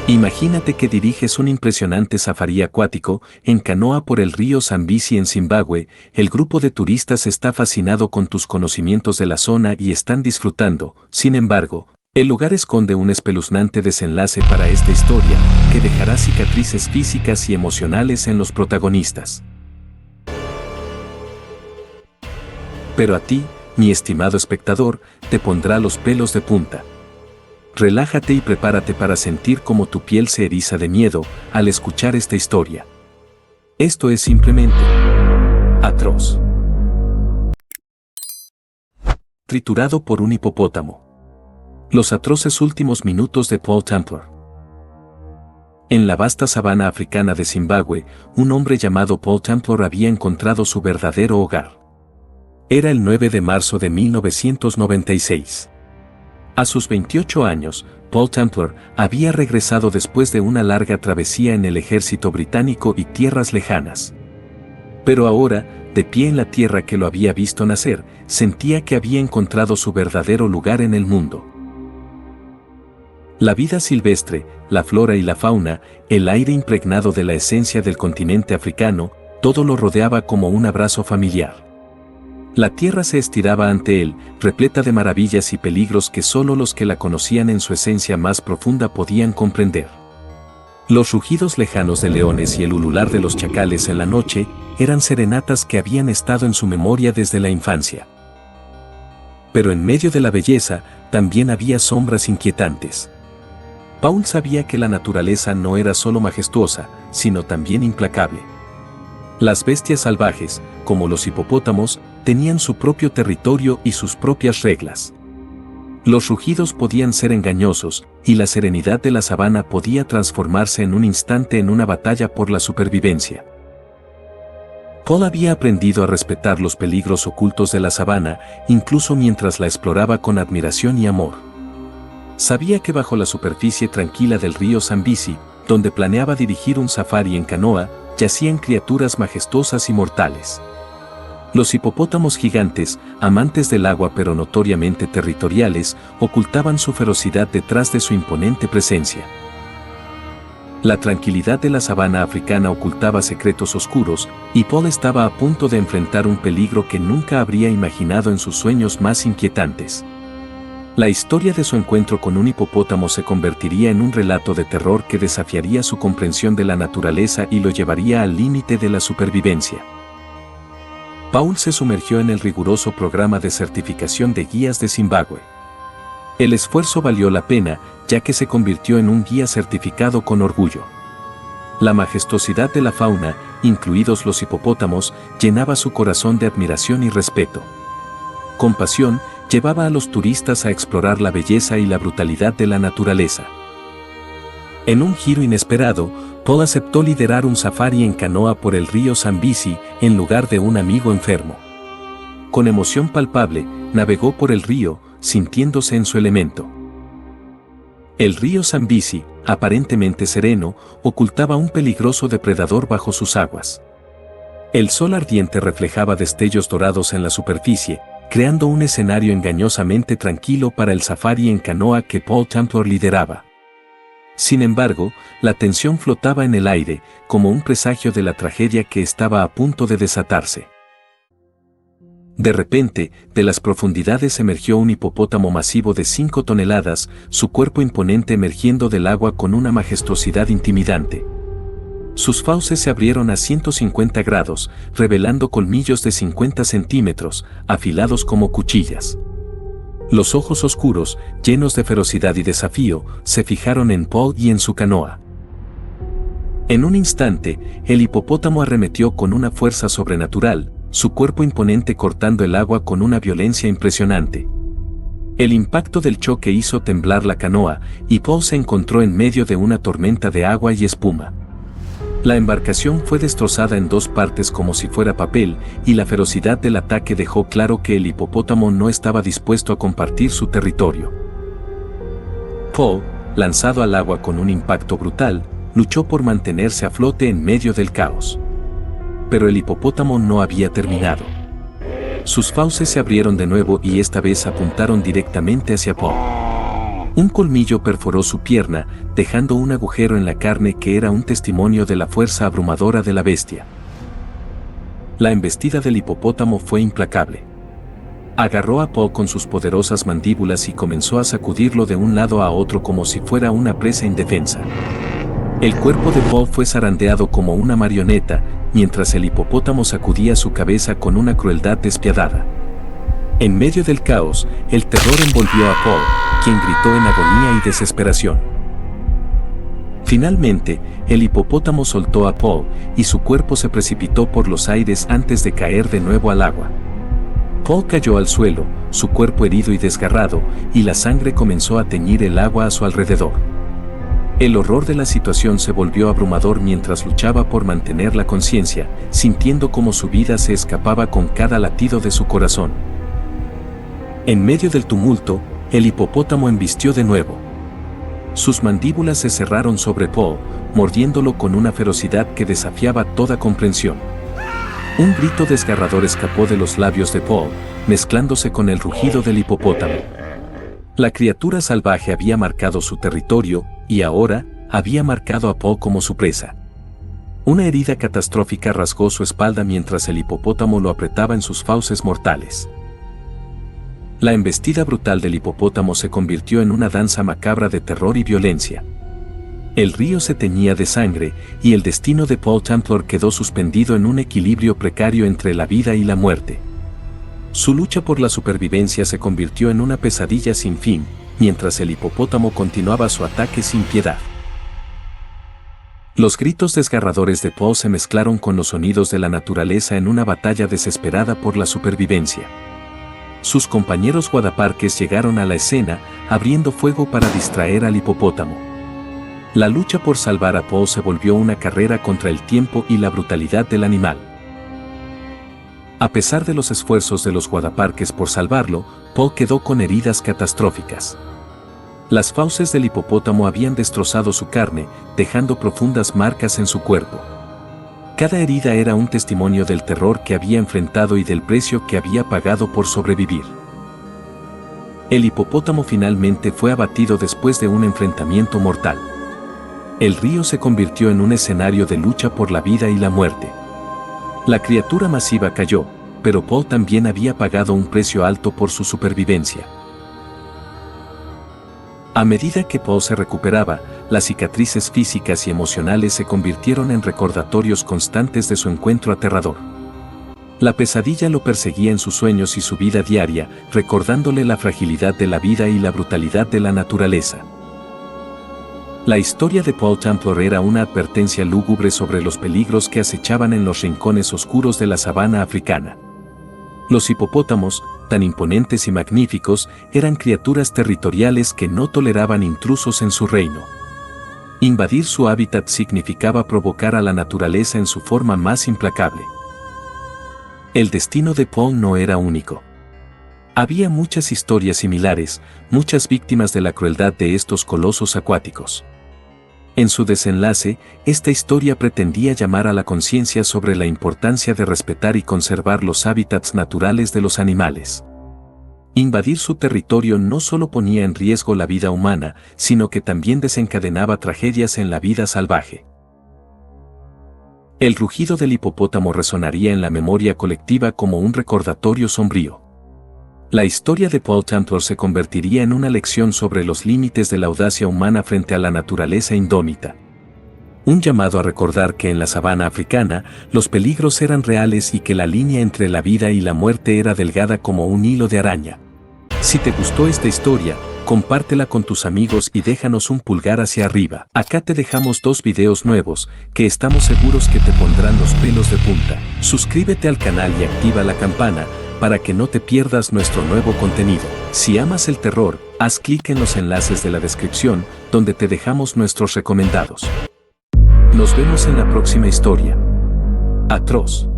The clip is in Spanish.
Imagínate que diriges un impresionante safari acuático en canoa por el río Zambezi en Zimbabue. El grupo de turistas está fascinado con tus conocimientos de la zona y están disfrutando. Sin embargo, el lugar esconde un espeluznante desenlace para esta historia, que dejará cicatrices físicas y emocionales en los protagonistas. Pero a ti, mi estimado espectador, te pondrá los pelos de punta. Relájate y prepárate para sentir cómo tu piel se eriza de miedo al escuchar esta historia. Esto es simplemente atroz. Triturado por un hipopótamo. Los atroces últimos minutos de Paul Templar. En la vasta sabana africana de Zimbabue, un hombre llamado Paul Templar había encontrado su verdadero hogar. Era el 9 de marzo de 1996. A sus 28 años, Paul Templar había regresado después de una larga travesía en el ejército británico y tierras lejanas. Pero ahora, de pie en la tierra que lo había visto nacer, sentía que había encontrado su verdadero lugar en el mundo. La vida silvestre, la flora y la fauna, el aire impregnado de la esencia del continente africano, todo lo rodeaba como un abrazo familiar. La tierra se estiraba ante él, repleta de maravillas y peligros que solo los que la conocían en su esencia más profunda podían comprender. Los rugidos lejanos de leones y el ulular de los chacales en la noche eran serenatas que habían estado en su memoria desde la infancia. Pero en medio de la belleza, también había sombras inquietantes. Paul sabía que la naturaleza no era solo majestuosa, sino también implacable. Las bestias salvajes, como los hipopótamos, tenían su propio territorio y sus propias reglas. Los rugidos podían ser engañosos, y la serenidad de la sabana podía transformarse en un instante en una batalla por la supervivencia. Paul había aprendido a respetar los peligros ocultos de la sabana, incluso mientras la exploraba con admiración y amor. Sabía que bajo la superficie tranquila del río Zambezi, donde planeaba dirigir un safari en canoa, yacían criaturas majestuosas y mortales. Los hipopótamos gigantes, amantes del agua pero notoriamente territoriales, ocultaban su ferocidad detrás de su imponente presencia. La tranquilidad de la sabana africana ocultaba secretos oscuros, y Paul estaba a punto de enfrentar un peligro que nunca habría imaginado en sus sueños más inquietantes. La historia de su encuentro con un hipopótamo se convertiría en un relato de terror que desafiaría su comprensión de la naturaleza y lo llevaría al límite de la supervivencia. Paul se sumergió en el riguroso programa de certificación de guías de Zimbabue. El esfuerzo valió la pena, ya que se convirtió en un guía certificado con orgullo. La majestuosidad de la fauna, incluidos los hipopótamos, llenaba su corazón de admiración y respeto. Con pasión, llevaba a los turistas a explorar la belleza y la brutalidad de la naturaleza. En un giro inesperado, Paul aceptó liderar un safari en canoa por el río Zambezi en lugar de un amigo enfermo. Con emoción palpable, navegó por el río, sintiéndose en su elemento. El río Zambezi, aparentemente sereno, ocultaba un peligroso depredador bajo sus aguas. El sol ardiente reflejaba destellos dorados en la superficie, creando un escenario engañosamente tranquilo para el safari en canoa que Paul Templar lideraba. Sin embargo, la tensión flotaba en el aire, como un presagio de la tragedia que estaba a punto de desatarse. De repente, de las profundidades emergió un hipopótamo masivo de 5 toneladas, su cuerpo imponente emergiendo del agua con una majestuosidad intimidante. Sus fauces se abrieron a 150 grados, revelando colmillos de 50 centímetros, afilados como cuchillas. Los ojos oscuros, llenos de ferocidad y desafío, se fijaron en Paul y en su canoa. En un instante, el hipopótamo arremetió con una fuerza sobrenatural, su cuerpo imponente cortando el agua con una violencia impresionante. El impacto del choque hizo temblar la canoa, y Paul se encontró en medio de una tormenta de agua y espuma. La embarcación fue destrozada en 2 partes como si fuera papel, y la ferocidad del ataque dejó claro que el hipopótamo no estaba dispuesto a compartir su territorio. Paul, lanzado al agua con un impacto brutal, luchó por mantenerse a flote en medio del caos. Pero el hipopótamo no había terminado. Sus fauces se abrieron de nuevo y esta vez apuntaron directamente hacia Paul. Un colmillo perforó su pierna, dejando un agujero en la carne que era un testimonio de la fuerza abrumadora de la bestia. La embestida del hipopótamo fue implacable. Agarró a Paul con sus poderosas mandíbulas y comenzó a sacudirlo de un lado a otro como si fuera una presa indefensa. El cuerpo de Paul fue zarandeado como una marioneta, mientras el hipopótamo sacudía su cabeza con una crueldad despiadada. En medio del caos, el terror envolvió a Paul, quien gritó en agonía y desesperación. Finalmente, el hipopótamo soltó a Paul, y su cuerpo se precipitó por los aires antes de caer de nuevo al agua. Paul cayó al suelo, su cuerpo herido y desgarrado, y la sangre comenzó a teñir el agua a su alrededor. El horror de la situación se volvió abrumador mientras luchaba por mantener la conciencia, sintiendo cómo su vida se escapaba con cada latido de su corazón. En medio del tumulto, el hipopótamo embistió de nuevo. Sus mandíbulas se cerraron sobre Paul, mordiéndolo con una ferocidad que desafiaba toda comprensión. Un grito desgarrador escapó de los labios de Paul, mezclándose con el rugido del hipopótamo. La criatura salvaje había marcado su territorio, y ahora, había marcado a Paul como su presa. Una herida catastrófica rasgó su espalda mientras el hipopótamo lo apretaba en sus fauces mortales. La embestida brutal del hipopótamo se convirtió en una danza macabra de terror y violencia. El río se teñía de sangre, y el destino de Paul Templar quedó suspendido en un equilibrio precario entre la vida y la muerte. Su lucha por la supervivencia se convirtió en una pesadilla sin fin, mientras el hipopótamo continuaba su ataque sin piedad. Los gritos desgarradores de Paul se mezclaron con los sonidos de la naturaleza en una batalla desesperada por la supervivencia. Sus compañeros guardaparques llegaron a la escena, abriendo fuego para distraer al hipopótamo. La lucha por salvar a Paul se volvió una carrera contra el tiempo y la brutalidad del animal. A pesar de los esfuerzos de los guardaparques por salvarlo, Paul quedó con heridas catastróficas. Las fauces del hipopótamo habían destrozado su carne, dejando profundas marcas en su cuerpo. Cada herida era un testimonio del terror que había enfrentado y del precio que había pagado por sobrevivir. El hipopótamo finalmente fue abatido después de un enfrentamiento mortal. El río se convirtió en un escenario de lucha por la vida y la muerte. La criatura masiva cayó, pero Paul también había pagado un precio alto por su supervivencia. A medida que Paul se recuperaba, las cicatrices físicas y emocionales se convirtieron en recordatorios constantes de su encuentro aterrador. La pesadilla lo perseguía en sus sueños y su vida diaria, recordándole la fragilidad de la vida y la brutalidad de la naturaleza. La historia de Paul Templar era una advertencia lúgubre sobre los peligros que acechaban en los rincones oscuros de la sabana africana. Los hipopótamos, tan imponentes y magníficos, eran criaturas territoriales que no toleraban intrusos en su reino. Invadir su hábitat significaba provocar a la naturaleza en su forma más implacable. El destino de Paul no era único. Había muchas historias similares, muchas víctimas de la crueldad de estos colosos acuáticos. En su desenlace, esta historia pretendía llamar a la conciencia sobre la importancia de respetar y conservar los hábitats naturales de los animales. Invadir su territorio no solo ponía en riesgo la vida humana, sino que también desencadenaba tragedias en la vida salvaje. El rugido del hipopótamo resonaría en la memoria colectiva como un recordatorio sombrío. La historia de Paul Templar se convertiría en una lección sobre los límites de la audacia humana frente a la naturaleza indómita. Un llamado a recordar que en la sabana africana, los peligros eran reales y que la línea entre la vida y la muerte era delgada como un hilo de araña. Si te gustó esta historia, compártela con tus amigos y déjanos un pulgar hacia arriba. Acá te dejamos 2 videos nuevos, que estamos seguros que te pondrán los pelos de punta. Suscríbete al canal y activa la campana, para que no te pierdas nuestro nuevo contenido. Si amas el terror, haz clic en los enlaces de la descripción, donde te dejamos nuestros recomendados. Nos vemos en la próxima historia. Atroz.